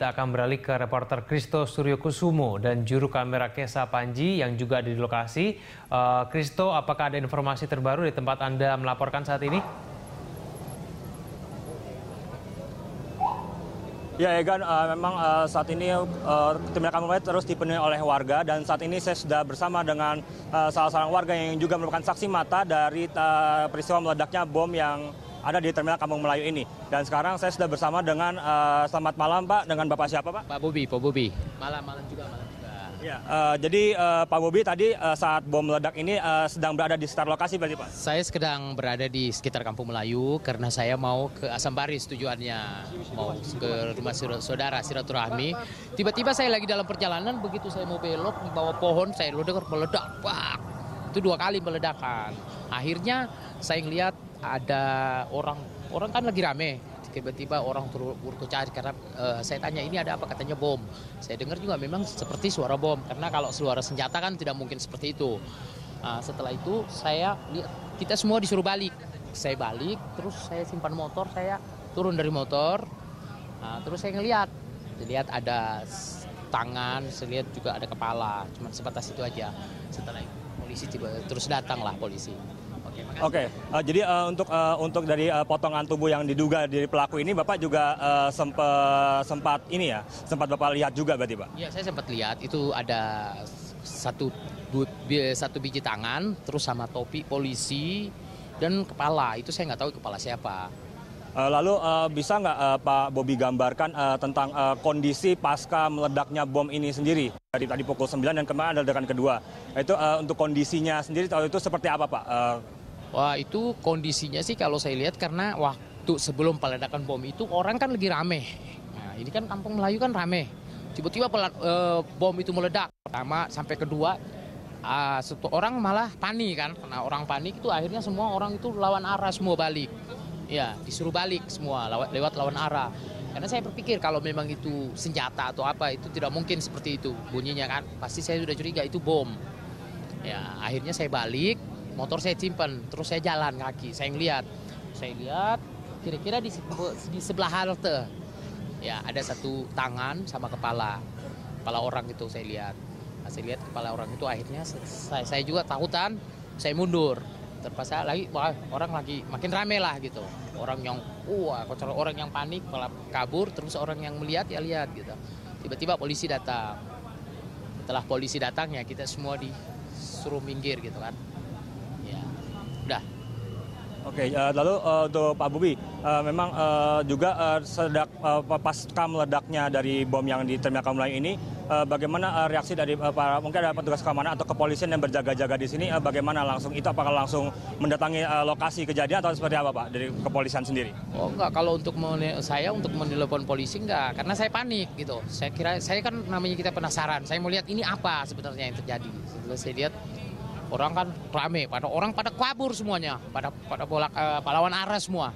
Kita akan beralih ke reporter Kristo Suryokusumo dan juru kamera Kesa Panji yang juga ada di lokasi. Kristo, apakah ada informasi terbaru di tempat Anda melaporkan saat ini? Ya, Egan, memang saat ini tim rekam mulai terus dipenuhi oleh warga dan saat ini saya sudah bersama dengan salah seorang warga yang juga merupakan saksi mata dari peristiwa meledaknya bom yang ada di Terminal Kampung Melayu ini. Dan sekarang saya sudah bersama dengan, selamat malam Pak, dengan Bapak siapa Pak? Pak Bobi. Malam juga. Ya, jadi Pak Bobi tadi saat bom meledak ini sedang berada di sekitar lokasi berarti Pak? Saya sedang berada di sekitar Kampung Melayu karena saya mau ke Asam Baris tujuannya. Mau ke rumah saudara silaturahmi. Tiba-tiba saya lagi dalam perjalanan, begitu saya mau belok di bawah pohon, saya dengar meledak. Pak! Itu 2 kali meledakan. Akhirnya saya ngelihat ada orang kan lagi rame. Tiba-tiba orang turun ke cari karena saya tanya ini ada apa, katanya bom. Saya dengar juga memang seperti suara bom karena kalau suara senjata kan tidak mungkin seperti itu. Setelah itu kita semua disuruh balik. Saya balik, terus saya simpan motor, saya turun dari motor. Terus saya lihat ada tangan, saya lihat juga ada kepala, cuma sebatas itu aja. Setelah itu polisi terus datanglah polisi. Oke, jadi untuk dari potongan tubuh yang diduga dari pelaku ini, Bapak juga sempat Bapak lihat juga berarti Pak? Iya, saya sempat lihat itu ada satu biji tangan, terus sama topi polisi dan kepala. Itu saya nggak tahu kepala siapa. Lalu bisa nggak Pak Bobi gambarkan tentang kondisi pasca meledaknya bom ini sendiri? Dari tadi pukul 9 dan kemarin ada ledakan kedua. Itu untuk kondisinya sendiri itu seperti apa Pak? Wah, itu kondisinya sih kalau saya lihat karena waktu sebelum peledakan bom itu orang kan lagi rame. Nah, ini kan Kampung Melayu kan rame. Tiba-tiba bom itu meledak. Pertama sampai kedua, satu orang malah panik kan. Karena orang panik itu akhirnya semua orang itu lawan arah semua balik. Ya, disuruh balik semua lewat lawan arah. Karena saya berpikir kalau memang itu senjata atau apa, itu tidak mungkin seperti itu bunyinya kan. Pasti saya sudah curiga itu bom. Ya, akhirnya saya balik. Motor saya simpan, terus saya jalan kaki. Saya lihat kira-kira di sebelah halte. Ya, ada satu tangan sama kepala orang itu saya lihat. Saya lihat kepala orang itu akhirnya saya juga takutan, saya mundur. Terpaksa lagi, orang lagi makin rame lah gitu. Orang yang orang yang panik malah kabur, terus orang yang melihat ya lihat gitu. Tiba-tiba polisi datang. Setelah polisi datang ya kita semua disuruh minggir gitu kan. Udah. Oke, lalu untuk Pak Bobi, memang juga pasca meledaknya dari bom yang di Terminal Kampung Melayu ini, bagaimana reaksi dari mungkin ada petugas keamanan atau kepolisian yang berjaga-jaga di sini, bagaimana langsung itu, apakah langsung mendatangi lokasi kejadian atau seperti apa Pak dari kepolisian sendiri? Oh enggak, kalau untuk saya untuk menelepon polisi enggak, karena saya panik gitu. Saya kira, saya kan namanya kita penasaran, saya mau lihat ini apa sebenarnya yang terjadi. Setelah saya lihat orang kan rame, pada kabur semuanya, pada lawan arah semua.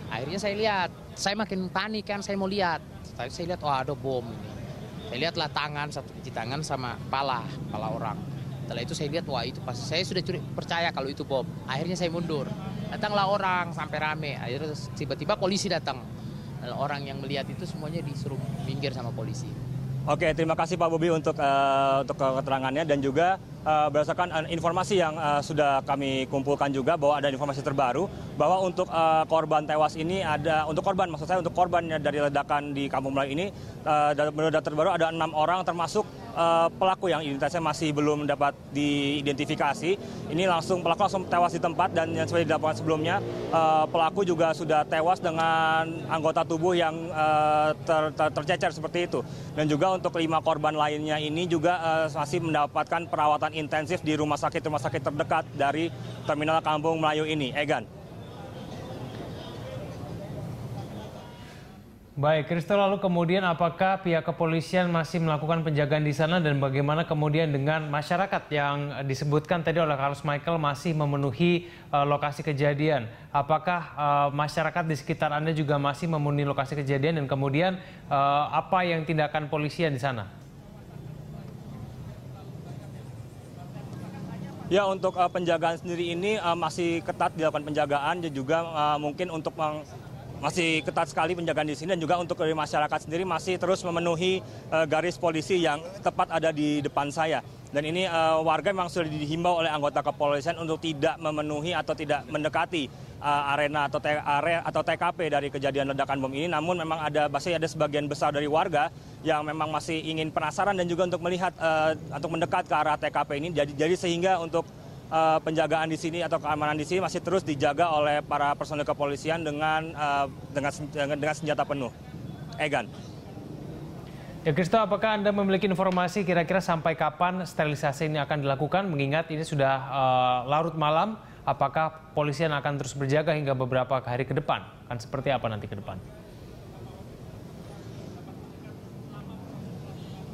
Akhirnya saya makin panik kan, saya mau lihat. Saya lihat, ada bom ini. Saya lihatlah satu biji tangan sama kepala orang. Setelah itu saya lihat, itu pas saya sudah percaya kalau itu bom. Akhirnya saya mundur. Datanglah orang sampai rame. Akhirnya tiba-tiba polisi datang. Dan orang yang melihat itu semuanya disuruh minggir sama polisi. Oke, terima kasih Pak Bobi untuk keterangannya dan juga berdasarkan informasi yang sudah kami kumpulkan juga bahwa ada informasi terbaru bahwa untuk korban tewas ini untuk korban dari ledakan di Kampung Melayu ini menurut data terbaru ada 6 orang termasuk pelaku yang identitasnya masih belum dapat diidentifikasi. Ini pelaku langsung tewas di tempat dan yang seperti dilaporkan sebelumnya pelaku juga sudah tewas dengan anggota tubuh yang tercecer seperti itu. Dan juga untuk 5 korban lainnya ini juga masih mendapatkan perawatan intensif di rumah sakit terdekat dari Terminal Kampung Melayu ini. Egan. Baik, Kristo, lalu kemudian apakah pihak kepolisian masih melakukan penjagaan di sana dan bagaimana kemudian dengan masyarakat yang disebutkan tadi oleh Carlos Michael masih memenuhi lokasi kejadian? Apakah masyarakat di sekitar Anda juga masih memenuhi lokasi kejadian dan kemudian apa yang tindakan polisian di sana? Ya, untuk penjagaan sendiri ini masih ketat dilakukan penjagaan dan juga mungkin untuk masih ketat sekali penjagaan di sini, dan juga untuk dari masyarakat sendiri masih terus memenuhi garis polisi yang tepat ada di depan saya. Dan ini warga memang sudah dihimbau oleh anggota kepolisian untuk tidak memenuhi atau tidak mendekati arena atau TKP dari kejadian ledakan bom ini. Namun memang masih ada sebagian besar dari warga yang memang masih ingin penasaran dan juga untuk melihat untuk mendekat ke arah TKP ini. Jadi sehingga untuk penjagaan di sini atau keamanan di sini masih terus dijaga oleh para personel kepolisian dengan senjata penuh. Egan. Ya, Kristo, apakah Anda memiliki informasi kira-kira sampai kapan sterilisasi ini akan dilakukan? Mengingat ini sudah larut malam, apakah polisian akan terus berjaga hingga beberapa hari ke depan? Kan seperti apa nanti ke depan?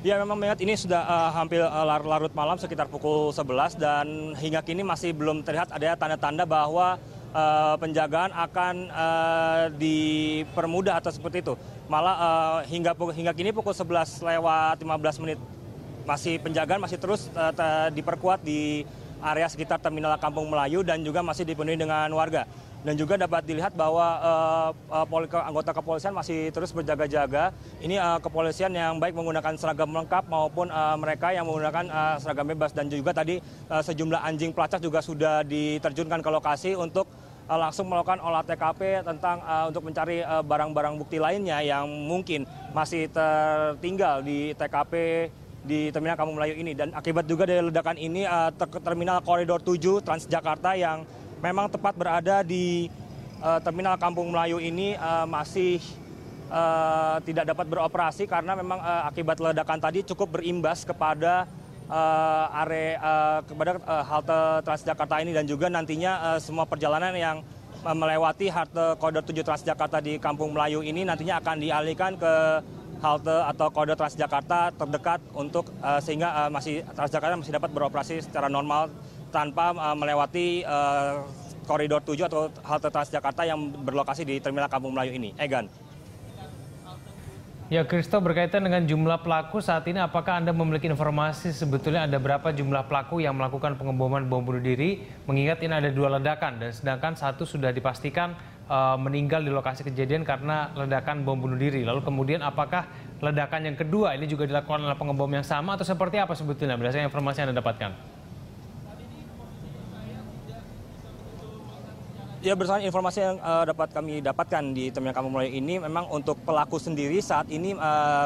Ya, memang mengingat ini sudah hampir larut malam sekitar pukul 11 dan hingga kini masih belum terlihat ada tanda-tanda bahwa penjagaan akan dipermudah atau seperti itu. Malah hingga kini pukul 11 lewat 15 menit penjagaan masih terus diperkuat di area sekitar Terminal Kampung Melayu dan juga masih dipenuhi dengan warga. Dan juga dapat dilihat bahwa anggota kepolisian masih terus berjaga-jaga. Ini kepolisian yang baik menggunakan seragam lengkap maupun mereka yang menggunakan seragam bebas. Dan juga tadi sejumlah anjing pelacak juga sudah diterjunkan ke lokasi untuk langsung melakukan olah TKP untuk mencari barang-barang bukti lainnya yang mungkin masih tertinggal di TKP di Terminal Kampung Melayu ini. Dan akibat juga dari ledakan ini, Terminal Koridor 7 Transjakarta yang memang tepat berada di Terminal Kampung Melayu ini masih tidak dapat beroperasi karena memang akibat ledakan tadi cukup berimbas kepada halte Transjakarta ini, dan juga nantinya semua perjalanan yang melewati halte Koridor 7 Transjakarta di Kampung Melayu ini nantinya akan dialihkan ke halte atau koridor Transjakarta terdekat untuk sehingga Transjakarta masih dapat beroperasi secara normal tanpa melewati koridor 7 atau halte Transjakarta yang berlokasi di Terminal Kampung Melayu ini. Egan. Ya, Kristo, berkaitan dengan jumlah pelaku saat ini, apakah Anda memiliki informasi sebetulnya ada berapa jumlah pelaku yang melakukan pengeboman bom bunuh diri? Mengingat ini ada 2 ledakan dan sedangkan 1 sudah dipastikan meninggal di lokasi kejadian karena ledakan bom bunuh diri. Lalu kemudian apakah ledakan yang kedua ini juga dilakukan oleh pengebom yang sama atau seperti apa sebetulnya berdasarkan informasi yang Anda dapatkan? Ya, berdasarkan informasi yang dapat kami dapatkan di Terminal Kampung Melayu ini, memang untuk pelaku sendiri saat ini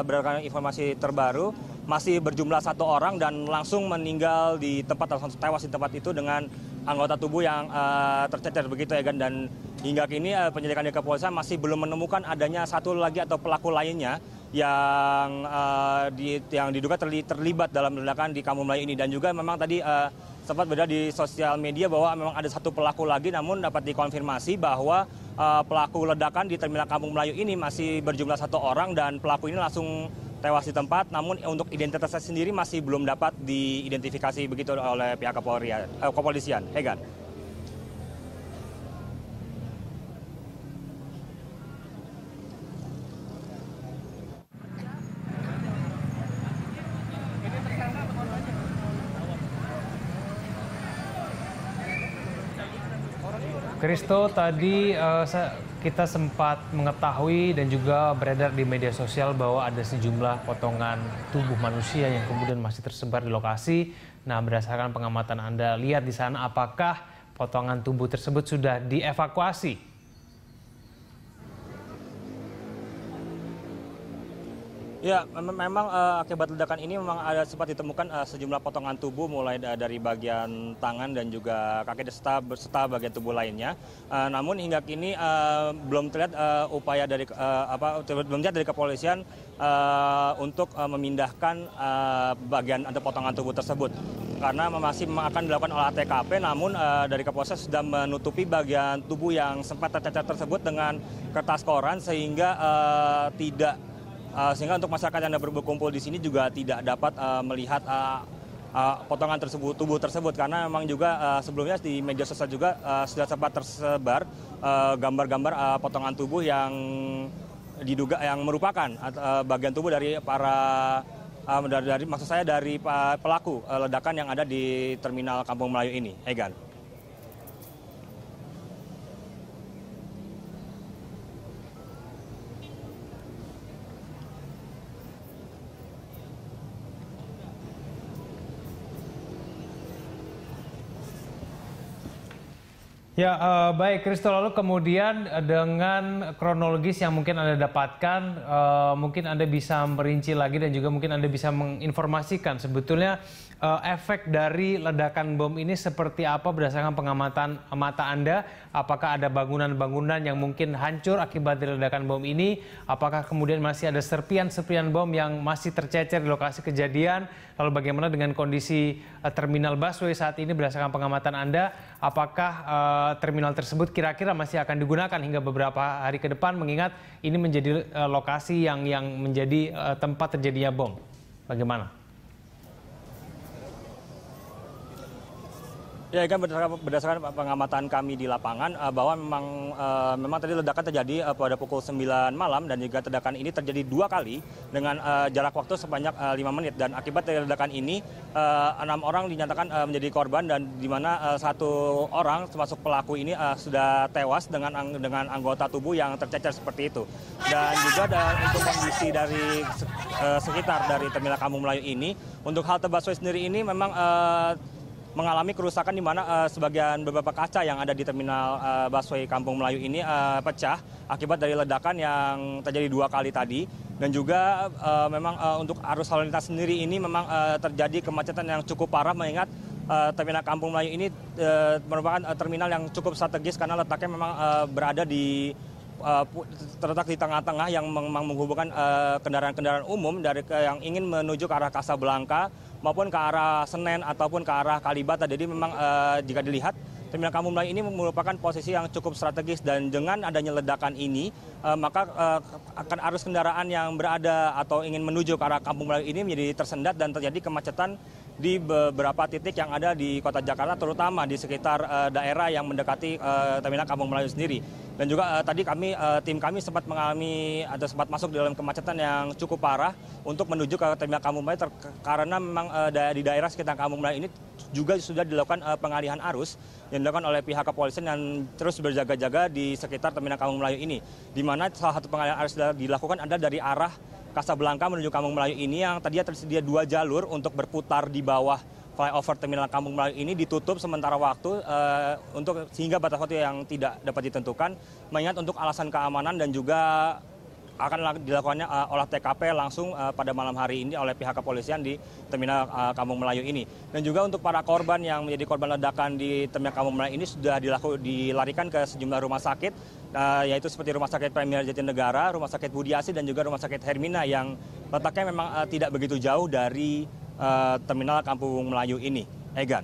berdasarkan informasi terbaru masih berjumlah 1 orang dan langsung meninggal di tempat, langsung tewas di tempat itu dengan anggota tubuh yang tercecer begitu ya kan. Dan hingga kini penyelidikan dari kepolisian masih belum menemukan adanya 1 lagi atau pelaku lainnya yang diduga terlibat dalam ledakan di Kampung Melayu ini. Dan juga memang tadi sempat beredar di sosial media bahwa memang ada 1 pelaku lagi, namun dapat dikonfirmasi bahwa pelaku ledakan di Terminal Kampung Melayu ini masih berjumlah 1 orang dan pelaku ini langsung tewas di tempat. Namun untuk identitasnya sendiri masih belum dapat diidentifikasi begitu oleh pihak kepolisian. Egan. Kristo, tadi kita sempat mengetahui dan juga beredar di media sosial bahwa ada sejumlah potongan tubuh manusia yang kemudian masih tersebar di lokasi. Nah, berdasarkan pengamatan Anda lihat di sana, apakah potongan tubuh tersebut sudah dievakuasi? Ya, memang akibat ledakan ini memang ada sempat ditemukan sejumlah potongan tubuh mulai dari bagian tangan dan juga kaki serta bagian tubuh lainnya. Namun hingga kini belum terlihat upaya dari kepolisian untuk memindahkan bagian atau potongan tubuh tersebut. Karena masih akan dilakukan olah TKP, namun dari kepolisian sudah menutupi bagian tubuh yang sempat tercecer tersebut dengan kertas koran sehingga sehingga untuk masyarakat yang berkumpul di sini juga tidak dapat melihat potongan tubuh tersebut, karena memang juga sebelumnya di media sosial juga sudah sempat tersebar gambar-gambar potongan tubuh yang diduga yang merupakan bagian tubuh dari dari pelaku ledakan yang ada di Terminal Kampung Melayu ini. Egan. Ya, baik, Kristo. Lalu kemudian dengan kronologis yang mungkin Anda dapatkan, mungkin Anda bisa merinci lagi dan juga mungkin Anda bisa menginformasikan sebetulnya efek dari ledakan bom ini seperti apa berdasarkan pengamatan mata Anda. Apakah ada bangunan-bangunan yang mungkin hancur akibat dari ledakan bom ini? Apakah kemudian masih ada serpian-serpian bom yang masih tercecer di lokasi kejadian? Lalu bagaimana dengan kondisi terminal busway saat ini berdasarkan pengamatan Anda? Apakah terminal tersebut kira-kira masih akan digunakan hingga beberapa hari ke depan mengingat ini menjadi lokasi yang menjadi tempat terjadinya bom? Bagaimana? Ya, kan berdasarkan pengamatan kami di lapangan bahwa memang tadi ledakan terjadi pada pukul 9 malam dan juga ledakan ini terjadi 2 kali dengan jarak waktu sebanyak 5 menit dan akibat dari ledakan ini 6 orang dinyatakan menjadi korban dan di mana 1 orang termasuk pelaku ini sudah tewas dengan anggota tubuh yang tercecer seperti itu. Dan juga untuk kondisi dari sekitar dari Terminal Kampung Melayu ini untuk halte busway sendiri ini memang mengalami kerusakan di mana sebagian beberapa kaca yang ada di terminal busway Kampung Melayu ini pecah akibat dari ledakan yang terjadi 2 kali tadi dan juga memang untuk arus lalu lintas sendiri ini memang terjadi kemacetan yang cukup parah mengingat terminal Kampung Melayu ini merupakan terminal yang cukup strategis karena letaknya memang berada terletak di tengah-tengah yang memang menghubungkan kendaraan-kendaraan umum dari yang ingin menuju ke arah Kasablanka maupun ke arah Senen ataupun ke arah Kalibata. Jadi memang jika dilihat Terminal Kampung Melayu ini merupakan posisi yang cukup strategis dan dengan adanya ledakan ini maka akan arus kendaraan yang berada atau ingin menuju ke arah Kampung Melayu ini menjadi tersendat dan terjadi kemacetan di beberapa titik yang ada di Kota Jakarta terutama di sekitar daerah yang mendekati Terminal Kampung Melayu sendiri. Dan juga tadi tim kami sempat mengalami atau sempat masuk di dalam kemacetan yang cukup parah untuk menuju ke Terminal Kampung Melayu karena memang di daerah sekitar Kampung Melayu ini juga sudah dilakukan pengalihan arus yang dilakukan oleh pihak kepolisian yang terus berjaga-jaga di sekitar Terminal Kampung Melayu ini. Di mana salah satu pengalihan arus dilakukan adalah dari arah Kasablanka menuju Kampung Melayu ini yang tadinya tersedia 2 jalur untuk berputar di bawah flyover Terminal Kampung Melayu ini ditutup sementara waktu sehingga batas waktu yang tidak dapat ditentukan mengingat untuk alasan keamanan dan juga akan dilakukannya olah TKP langsung pada malam hari ini oleh pihak kepolisian di Terminal Kampung Melayu ini. Dan juga untuk para korban yang menjadi korban ledakan di Terminal Kampung Melayu ini sudah dilarikan ke sejumlah rumah sakit, yaitu seperti Rumah Sakit Premier Jatinegara, Rumah Sakit Budi Asih, dan juga Rumah Sakit Hermina yang letaknya memang tidak begitu jauh dari Terminal Kampung Melayu ini. Egan.